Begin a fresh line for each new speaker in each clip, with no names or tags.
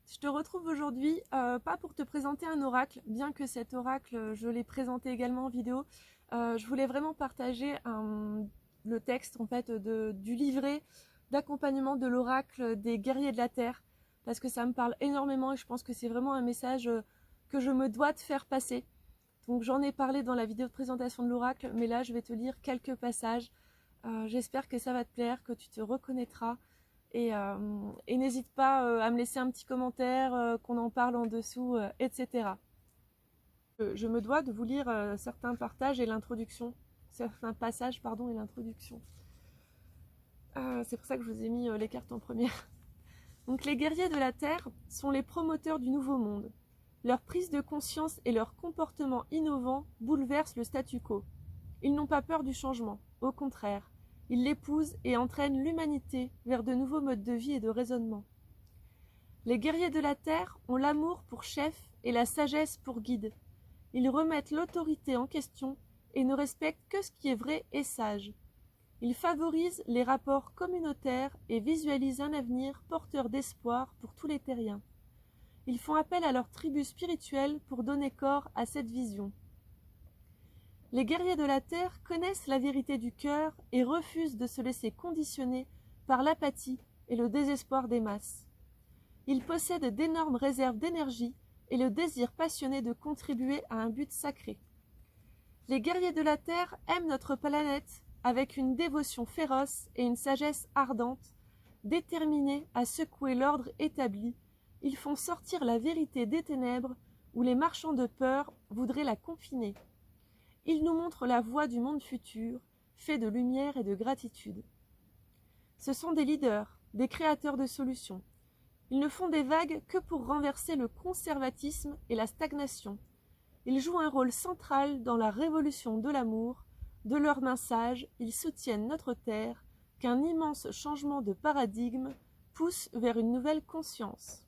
Je te retrouve aujourd'hui, pas pour te présenter un oracle, bien que cet oracle, je l'ai présenté également en vidéo. Je voulais vraiment partager le texte en fait du livret d'accompagnement de l'oracle des guerriers de la Terre, parce que ça me parle énormément et je pense que c'est vraiment un message que je me dois de faire passer. Donc j'en ai parlé dans la vidéo de présentation de l'oracle, mais là je vais te lire quelques passages. J'espère que ça va te plaire, que tu te reconnaîtras. Et n'hésite pas à me laisser un petit commentaire, qu'on en parle en dessous, etc. Je me dois de vous lire certains partages et l'introduction, certains passages, pardon, et l'introduction. C'est pour ça que je vous ai mis les cartes en première. Donc les guerriers de la Terre sont les promoteurs du nouveau monde. Leur prise de conscience et leur comportement innovant bouleversent le statu quo. Ils n'ont pas peur du changement, au contraire. Ils l'épousent et entraînent l'humanité vers de nouveaux modes de vie et de raisonnement. Les guerriers de la Terre ont l'amour pour chef et la sagesse pour guide. Ils remettent l'autorité en question et ne respectent que ce qui est vrai et sage. Ils favorisent les rapports communautaires et visualisent un avenir porteur d'espoir pour tous les terriens. Ils font appel à leur tribu spirituelle pour donner corps à cette vision. Les guerriers de la Terre connaissent la vérité du cœur et refusent de se laisser conditionner par l'apathie et le désespoir des masses. Ils possèdent d'énormes réserves d'énergie et le désir passionné de contribuer à un but sacré. Les guerriers de la Terre aiment notre planète avec une dévotion féroce et une sagesse ardente, déterminés à secouer l'ordre établi. Ils font sortir la vérité des ténèbres où les marchands de peur voudraient la confiner. Ils nous montrent la voie du monde futur, fait de lumière et de gratitude. Ce sont des leaders, des créateurs de solutions. Ils ne font des vagues que pour renverser le conservatisme et la stagnation. Ils jouent un rôle central dans la révolution de l'amour. De leurs mains sages, ils soutiennent notre terre, qu'un immense changement de paradigme pousse vers une nouvelle conscience.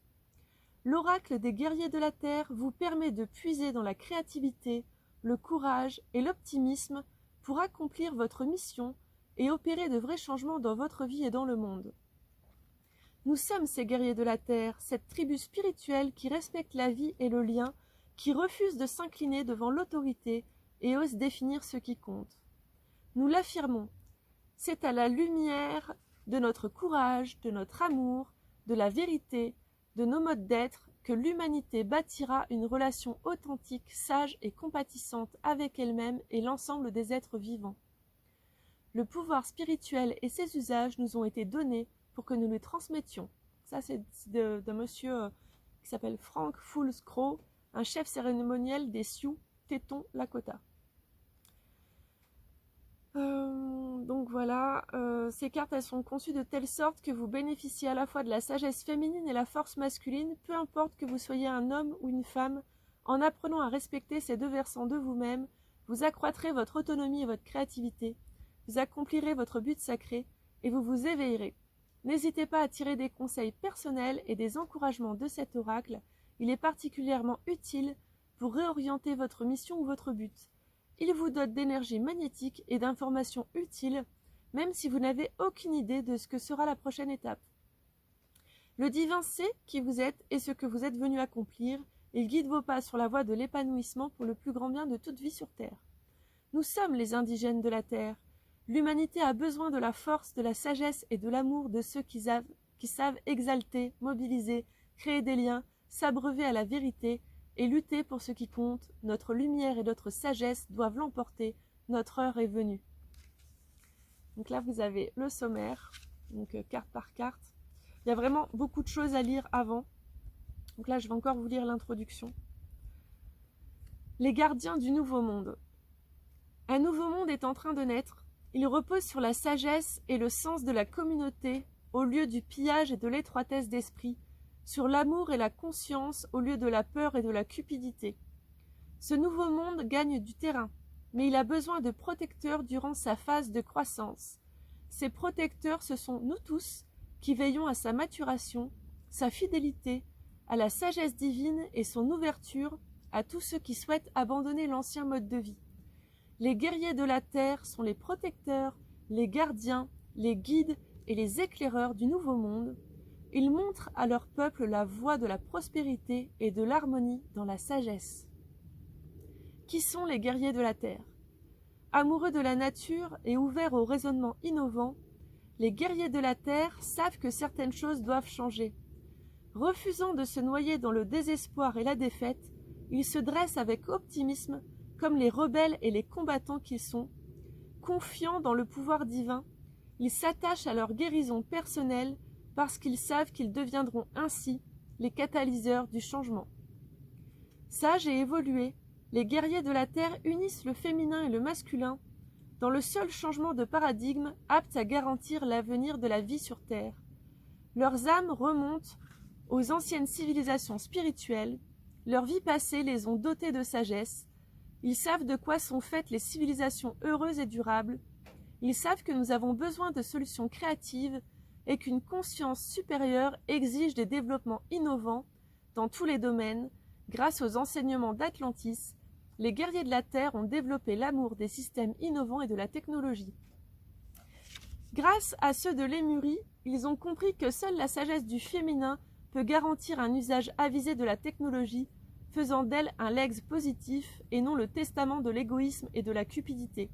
L'oracle des guerriers de la Terre vous permet de puiser dans la créativité, le courage et l'optimisme pour accomplir votre mission et opérer de vrais changements dans votre vie et dans le monde. Nous sommes ces guerriers de la Terre, cette tribu spirituelle qui respecte la vie et le lien, qui refuse de s'incliner devant l'autorité et ose définir ce qui compte. Nous l'affirmons, c'est à la lumière de notre courage, de notre amour, de la vérité, de nos modes d'être, que l'humanité bâtira une relation authentique, sage et compatissante avec elle-même et l'ensemble des êtres vivants. Le pouvoir spirituel et ses usages nous ont été donnés pour que nous les transmettions. Ça, c'est d'un monsieur qui s'appelle Frank Fools Crow, un chef cérémoniel des Sioux, Teton, Lakota. Donc voilà, ces cartes elles sont conçues de telle sorte que vous bénéficiez à la fois de la sagesse féminine et la force masculine, peu importe que vous soyez un homme ou une femme. En apprenant à respecter ces deux versants de vous-même, vous accroîtrez votre autonomie et votre créativité, vous accomplirez votre but sacré et vous vous éveillerez. N'hésitez pas à tirer des conseils personnels et des encouragements de cet oracle, il est particulièrement utile pour réorienter votre mission ou votre but. Il vous dote d'énergie magnétique et d'informations utiles, même si vous n'avez aucune idée de ce que sera la prochaine étape. Le divin sait qui vous êtes et ce que vous êtes venu accomplir. Il guide vos pas sur la voie de l'épanouissement pour le plus grand bien de toute vie sur Terre. Nous sommes les indigènes de la Terre. L'humanité a besoin de la force, de la sagesse et de l'amour de ceux qui savent exalter, mobiliser, créer des liens, s'abreuver à la vérité et lutter pour ce qui compte. Notre lumière et notre sagesse doivent l'emporter. Notre heure est venue. Donc là, vous avez le sommaire, donc carte par carte. Il y a vraiment beaucoup de choses à lire avant. Donc là, je vais encore vous lire l'introduction. Les gardiens du nouveau monde. Un nouveau monde est en train de naître. Il repose sur la sagesse et le sens de la communauté au lieu du pillage et de l'étroitesse d'esprit, sur l'amour et la conscience au lieu de la peur et de la cupidité. Ce nouveau monde gagne du terrain, mais il a besoin de protecteurs durant sa phase de croissance. Ces protecteurs, ce sont nous tous qui veillons à sa maturation, sa fidélité, à la sagesse divine et son ouverture à tous ceux qui souhaitent abandonner l'ancien mode de vie. Les guerriers de la Terre sont les protecteurs, les gardiens, les guides et les éclaireurs du nouveau monde. Ils montrent à leur peuple la voie de la prospérité et de l'harmonie dans la sagesse. Qui sont les guerriers de la terre? Amoureux de la nature et ouverts au raisonnement innovant, les guerriers de la terre savent que certaines choses doivent changer. Refusant de se noyer dans le désespoir et la défaite, ils se dressent avec optimisme comme les rebelles et les combattants qu'ils sont. Confiants dans le pouvoir divin, ils s'attachent à leur guérison personnelle parce qu'ils savent qu'ils deviendront ainsi les catalyseurs du changement. Sages et évolués, les guerriers de la terre unissent le féminin et le masculin dans le seul changement de paradigme apte à garantir l'avenir de la vie sur terre. Leurs âmes remontent aux anciennes civilisations spirituelles, leurs vies passées les ont dotés de sagesse, ils savent de quoi sont faites les civilisations heureuses et durables, ils savent que nous avons besoin de solutions créatives et qu'une conscience supérieure exige des développements innovants dans tous les domaines. Grâce aux enseignements d'Atlantis, les guerriers de la Terre ont développé l'amour des systèmes innovants et de la technologie. Grâce à ceux de Lémurie, ils ont compris que seule la sagesse du féminin peut garantir un usage avisé de la technologie, faisant d'elle un legs positif et non le testament de l'égoïsme et de la cupidité.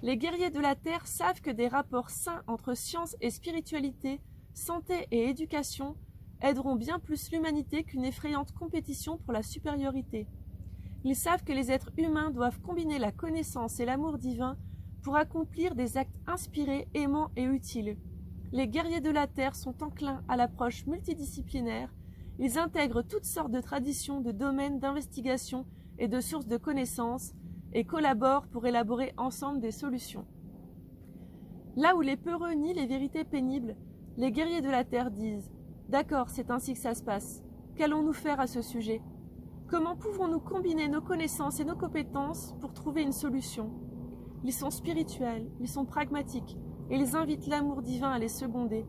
Les guerriers de la Terre savent que des rapports sains entre science et spiritualité, santé et éducation aideront bien plus l'humanité qu'une effrayante compétition pour la supériorité. Ils savent que les êtres humains doivent combiner la connaissance et l'amour divin pour accomplir des actes inspirés, aimants et utiles. Les guerriers de la Terre sont enclins à l'approche multidisciplinaire. Ils intègrent toutes sortes de traditions, de domaines d'investigation et de sources de connaissances et collaborent pour élaborer ensemble des solutions. Là où les peureux nient les vérités pénibles, les guerriers de la Terre disent « D'accord, c'est ainsi que ça se passe. Qu'allons-nous faire à ce sujet? Comment pouvons-nous combiner nos connaissances et nos compétences pour trouver une solution ?» Ils sont spirituels, ils sont pragmatiques, et ils invitent l'amour divin à les seconder.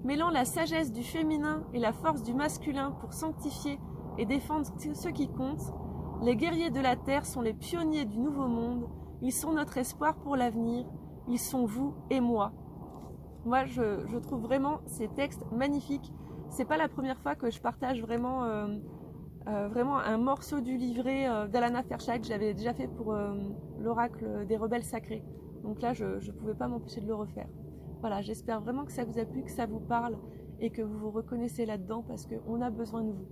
Mêlant la sagesse du féminin et la force du masculin pour sanctifier et défendre ce qui compte, les guerriers de la Terre sont les pionniers du nouveau monde, ils sont notre espoir pour l'avenir, ils sont vous et moi. Moi, je trouve vraiment ces textes magnifiques. C'est pas la première fois que je partage vraiment un morceau du livret d'Alana Fershak. J'avais déjà fait pour l'oracle des rebelles sacrés. Donc là, je ne pouvais pas m'empêcher de le refaire. Voilà, j'espère vraiment que ça vous a plu, que ça vous parle et que vous vous reconnaissez là-dedans parce qu'on a besoin de vous.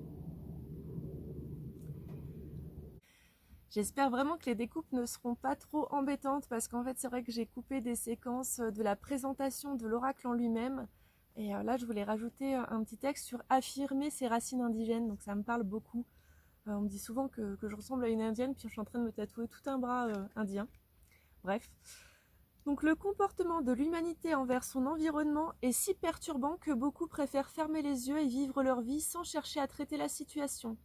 J'espère vraiment que les découpes ne seront pas trop embêtantes parce qu'en fait, c'est vrai que j'ai coupé des séquences de la présentation de l'oracle en lui-même. Et là, je voulais rajouter un petit texte sur affirmer ses racines indigènes. Donc ça me parle beaucoup. On me dit souvent que je ressemble à une indienne, puis je suis en train de me tatouer tout un bras indien. Bref. Donc le comportement de l'humanité envers son environnement est si perturbant que beaucoup préfèrent fermer les yeux et vivre leur vie sans chercher à traiter la situation.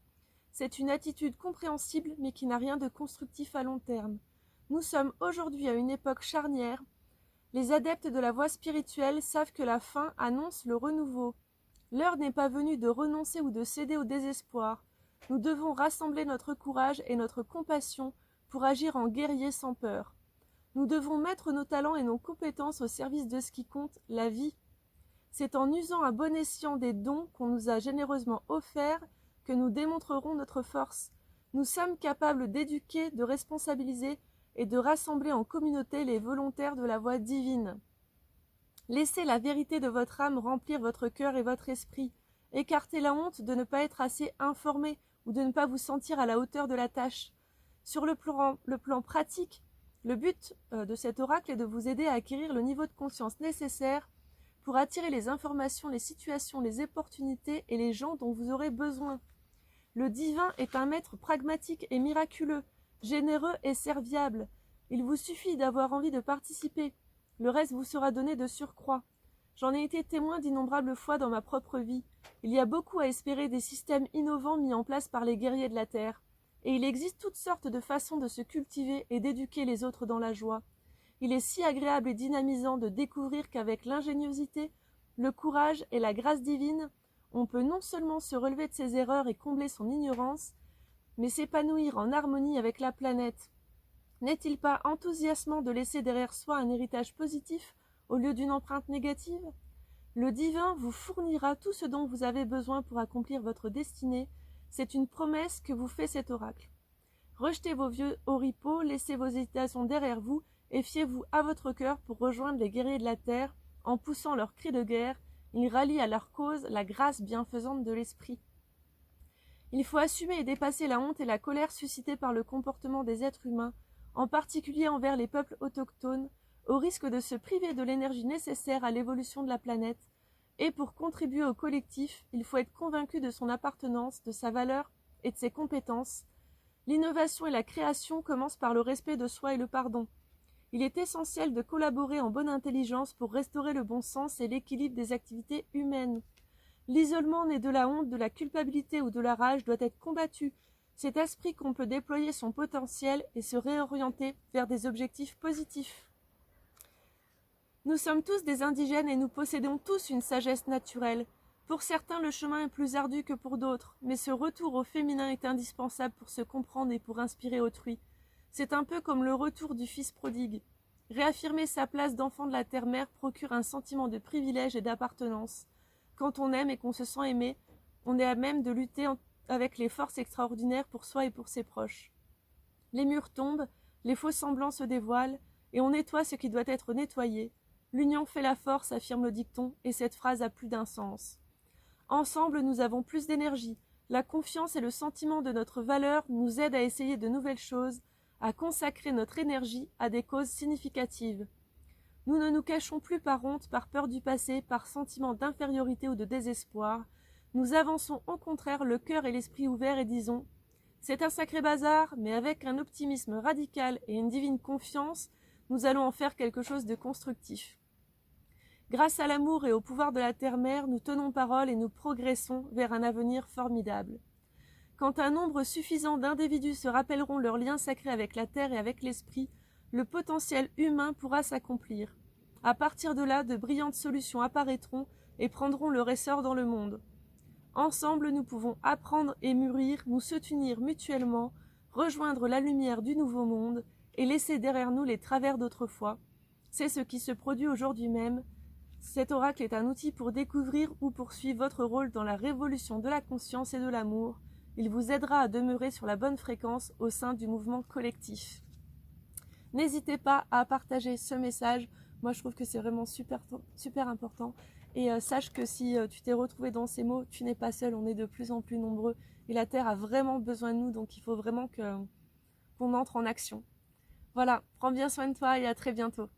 C'est une attitude compréhensible mais qui n'a rien de constructif à long terme. Nous sommes aujourd'hui à une époque charnière. Les adeptes de la voie spirituelle savent que la fin annonce le renouveau. L'heure n'est pas venue de renoncer ou de céder au désespoir. Nous devons rassembler notre courage et notre compassion pour agir en guerriers sans peur. Nous devons mettre nos talents et nos compétences au service de ce qui compte, la vie. C'est en usant à bon escient des dons qu'on nous a généreusement offerts que nous démontrerons notre force. Nous sommes capables d'éduquer, de responsabiliser et de rassembler en communauté les volontaires de la voie divine. Laissez la vérité de votre âme remplir votre cœur et votre esprit. Écartez la honte de ne pas être assez informé ou de ne pas vous sentir à la hauteur de la tâche. Sur le plan pratique, le but de cet oracle est de vous aider à acquérir le niveau de conscience nécessaire pour attirer les informations, les situations, les opportunités et les gens dont vous aurez besoin. Le divin est un maître pragmatique et miraculeux, généreux et serviable. Il vous suffit d'avoir envie de participer. Le reste vous sera donné de surcroît. J'en ai été témoin d'innombrables fois dans ma propre vie. Il y a beaucoup à espérer des systèmes innovants mis en place par les guerriers de la Terre. Et il existe toutes sortes de façons de se cultiver et d'éduquer les autres dans la joie. Il est si agréable et dynamisant de découvrir qu'avec l'ingéniosité, le courage et la grâce divine, on peut non seulement se relever de ses erreurs et combler son ignorance, mais s'épanouir en harmonie avec la planète. N'est-il pas enthousiasmant de laisser derrière soi un héritage positif au lieu d'une empreinte négative? Le divin vous fournira tout ce dont vous avez besoin pour accomplir votre destinée. C'est une promesse que vous fait cet oracle. Rejetez vos vieux oripeaux, laissez vos hésitations derrière vous et fiez-vous à votre cœur pour rejoindre les guerriers de la terre. En poussant leurs cris de guerre, ils rallient à leur cause la grâce bienfaisante de l'esprit. Il faut assumer et dépasser la honte et la colère suscitées par le comportement des êtres humains, en particulier envers les peuples autochtones, au risque de se priver de l'énergie nécessaire à l'évolution de la planète. Et pour contribuer au collectif, il faut être convaincu de son appartenance, de sa valeur et de ses compétences. L'innovation et la création commencent par le respect de soi et le pardon. Il est essentiel de collaborer en bonne intelligence pour restaurer le bon sens et l'équilibre des activités humaines. L'isolement né de la honte, de la culpabilité ou de la rage doit être combattu. C'est à ce prix qu'on peut déployer son potentiel et se réorienter vers des objectifs positifs. Nous sommes tous des indigènes et nous possédons tous une sagesse naturelle. Pour certains, le chemin est plus ardu que pour d'autres, mais ce retour au féminin est indispensable pour se comprendre et pour inspirer autrui. C'est un peu comme le retour du fils prodigue. Réaffirmer sa place d'enfant de la terre-mère procure un sentiment de privilège et d'appartenance. Quand on aime et qu'on se sent aimé, on est à même de lutter avec les forces extraordinaires pour soi et pour ses proches. Les murs tombent, les faux semblants se dévoilent, et on nettoie ce qui doit être nettoyé. L'union fait la force, affirme le dicton, et cette phrase a plus d'un sens. Ensemble, nous avons plus d'énergie. La confiance et le sentiment de notre valeur nous aident à essayer de nouvelles choses, à consacrer notre énergie à des causes significatives. Nous ne nous cachons plus par honte, par peur du passé, par sentiment d'infériorité ou de désespoir. Nous avançons au contraire le cœur et l'esprit ouverts et disons « C'est un sacré bazar, mais avec un optimisme radical et une divine confiance, nous allons en faire quelque chose de constructif. » Grâce à l'amour et au pouvoir de la terre-mère, nous tenons parole et nous progressons vers un avenir formidable. Quand un nombre suffisant d'individus se rappelleront leur lien sacré avec la terre et avec l'esprit, le potentiel humain pourra s'accomplir. À partir de là, de brillantes solutions apparaîtront et prendront leur essor dans le monde. Ensemble, nous pouvons apprendre et mûrir, nous soutenir mutuellement, rejoindre la lumière du nouveau monde et laisser derrière nous les travers d'autrefois. C'est ce qui se produit aujourd'hui même. Cet oracle est un outil pour découvrir ou poursuivre votre rôle dans la révolution de la conscience et de l'amour. Il vous aidera à demeurer sur la bonne fréquence au sein du mouvement collectif. N'hésitez pas à partager ce message. Moi, je trouve que c'est vraiment super important. Et sache que si tu t'es retrouvé dans ces mots, tu n'es pas seul. On est de plus en plus nombreux. Et la Terre a vraiment besoin de nous. Donc, il faut vraiment qu'on entre en action. Voilà, prends bien soin de toi et à très bientôt.